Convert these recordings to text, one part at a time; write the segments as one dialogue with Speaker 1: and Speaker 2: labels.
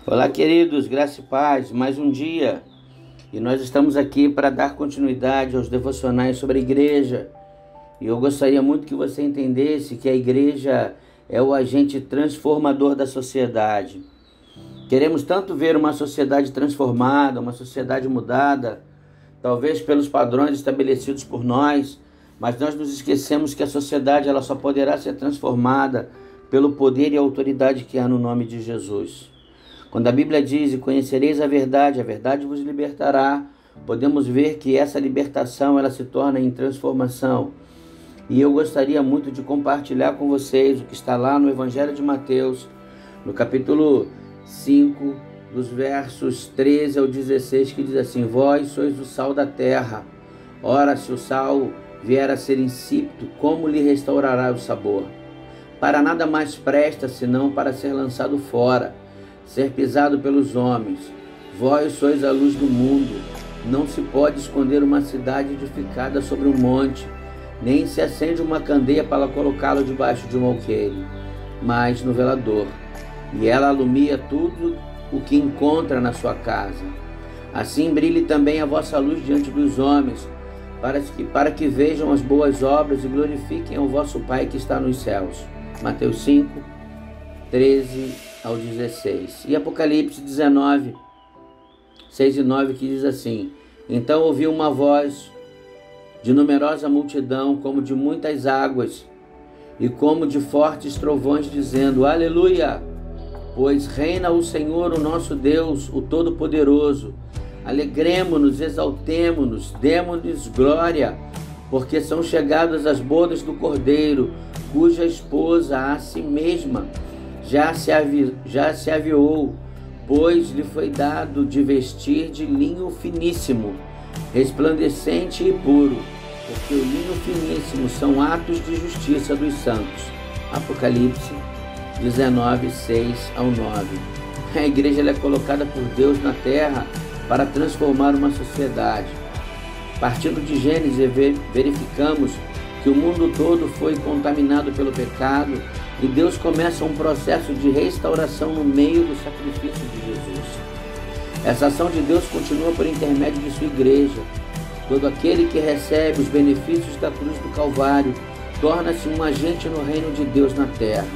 Speaker 1: Olá, queridos, graça e paz, mais um dia. E nós estamos aqui para dar continuidade aos devocionais sobre a igreja. E eu gostaria muito que você entendesse que a igreja é o agente transformador da sociedade. Queremos tanto ver uma sociedade transformada, uma sociedade mudada, talvez pelos padrões estabelecidos por nós, mas nós nos esquecemos que a sociedade ela só poderá ser transformada pelo poder e autoridade que há no nome de Jesus. Quando a Bíblia diz: "E conhecereis a verdade vos libertará", podemos ver que essa libertação ela se torna em transformação. E eu gostaria muito de compartilhar com vocês o que está lá no Evangelho de Mateus, no capítulo 5, dos versos 13 ao 16, que diz assim: "Vós sois o sal da terra. Ora, se o sal vier a ser insípido, como lhe restaurará o sabor? Para nada mais presta, senão para ser lançado fora, ser pisado pelos homens. Vós sois a luz do mundo. Não se pode esconder uma cidade edificada sobre um monte, nem se acende uma candeia para colocá-la debaixo de um alqueire, mas no velador, e ela alumia tudo o que encontra na sua casa. Assim brilhe também a vossa luz diante dos homens, para que vejam as boas obras e glorifiquem ao vosso Pai que está nos céus." Mateus 5, 13 ao 16. E Apocalipse 19, 6 e 9, que diz assim: "Então ouvi uma voz de numerosa multidão, como de muitas águas, e como de fortes trovões, dizendo: Aleluia! Pois reina o Senhor, o nosso Deus, o Todo-Poderoso. Alegremo-nos, exaltemo-nos, demo-lhes glória, porque são chegadas as bodas do Cordeiro, cuja esposa a si mesma já se aviou, pois lhe foi dado de vestir de linho finíssimo, resplandecente e puro, porque o linho finíssimo são atos de justiça dos santos." Apocalipse 19, 6 ao 9. A igreja ela é colocada por Deus na terra para transformar uma sociedade. Partindo de Gênesis, verificamos que o mundo todo foi contaminado pelo pecado, e Deus começa um processo de restauração no meio do sacrifício de Jesus. Essa ação de Deus continua por intermédio de sua igreja. Todo aquele que recebe os benefícios da cruz do Calvário torna-se um agente no reino de Deus na terra.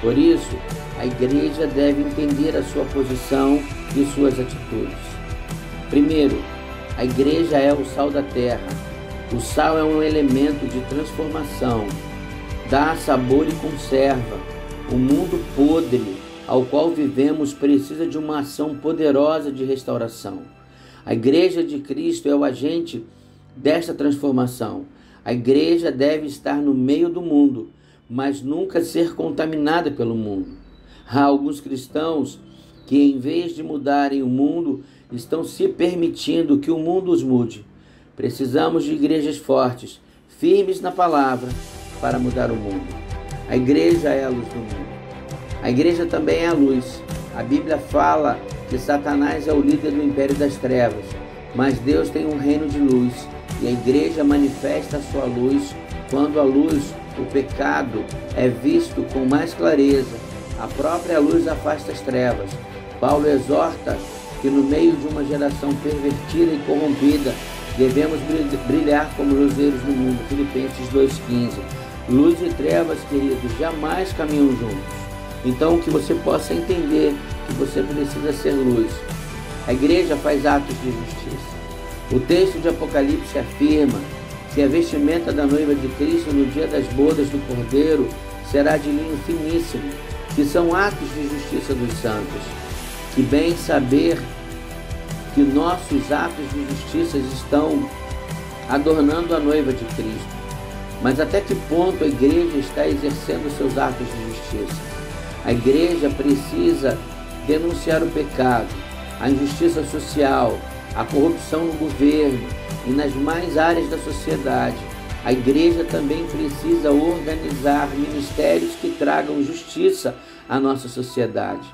Speaker 1: Por isso, a igreja deve entender a sua posição e suas atitudes. Primeiro, a igreja é o sal da terra. O sal é um elemento de transformação, dá sabor e conserva. O mundo podre ao qual vivemos precisa de uma ação poderosa de restauração. A igreja de Cristo é o agente desta transformação. A igreja deve estar no meio do mundo, mas nunca ser contaminada pelo mundo. Há alguns cristãos que, em vez de mudarem o mundo, estão se permitindo que o mundo os mude. Precisamos de igrejas fortes, firmes na palavra, para mudar o mundo. A igreja é a luz do mundo. A igreja também é a luz. A Bíblia fala que Satanás é o líder do império das trevas, mas Deus tem um reino de luz, e a igreja manifesta a sua luz quando a luz, o pecado, é visto com mais clareza. A própria luz afasta as trevas. Paulo exorta que no meio de uma geração pervertida e corrompida, devemos brilhar como luzeiros no mundo. Filipenses 2,15. Luz e trevas, queridos, jamais caminham juntos. Então, que você possa entender que você precisa ser luz. A igreja faz atos de justiça. O texto de Apocalipse afirma que a vestimenta da noiva de Cristo no dia das bodas do Cordeiro será de linho finíssimo, que são atos de justiça dos santos. Que bem saber que nossos atos de justiça estão adornando a noiva de Cristo. Mas até que ponto a igreja está exercendo seus atos de justiça? A igreja precisa denunciar o pecado, a injustiça social, a corrupção no governo e nas mais áreas da sociedade. A igreja também precisa organizar ministérios que tragam justiça à nossa sociedade.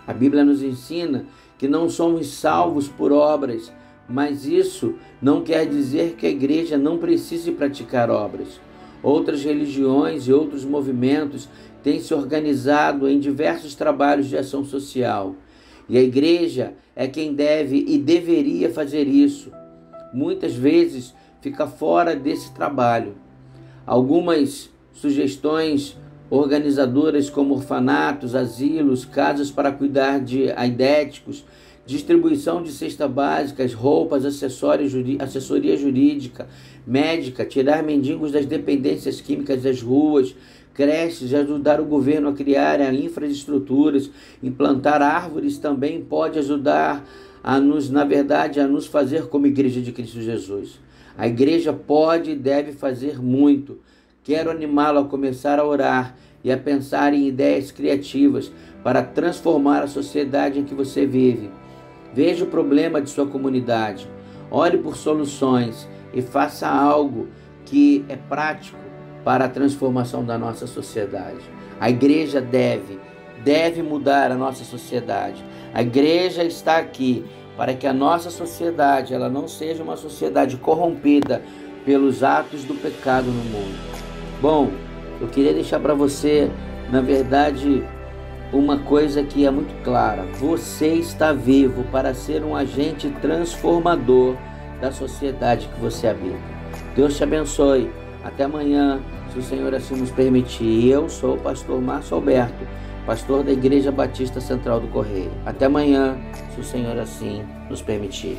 Speaker 1: A Bíblia nos ensina que não somos salvos por obras, mas isso não quer dizer que a igreja não precise praticar obras. Outras religiões e outros movimentos têm se organizado em diversos trabalhos de ação social. E a igreja é quem deve e deveria fazer isso. Muitas vezes fica fora desse trabalho. Algumas sugestões organizadoras como orfanatos, asilos, casas para cuidar de aidéticos, distribuição de cestas básicas, roupas, acessórios, assessoria jurídica, médica, tirar mendigos das dependências químicas das ruas, creches, ajudar o governo a criar infraestruturas, implantar árvores também pode ajudar a nos fazer como Igreja de Cristo Jesus. A igreja pode e deve fazer muito. Quero animá-lo a começar a orar e a pensar em ideias criativas para transformar a sociedade em que você vive. Veja o problema de sua comunidade, ore por soluções e faça algo que é prático para a transformação da nossa sociedade. A igreja deve mudar a nossa sociedade. A igreja está aqui para que a nossa sociedade ela não seja uma sociedade corrompida pelos atos do pecado no mundo. Bom, eu queria deixar para você, na verdade, uma coisa que é muito clara. Você está vivo para ser um agente transformador da sociedade que você habita. Deus te abençoe. Até amanhã, se o Senhor assim nos permitir. Eu sou o pastor Márcio Alberto, pastor da Igreja Batista Central do Correio. Até amanhã, se o Senhor assim nos permitir.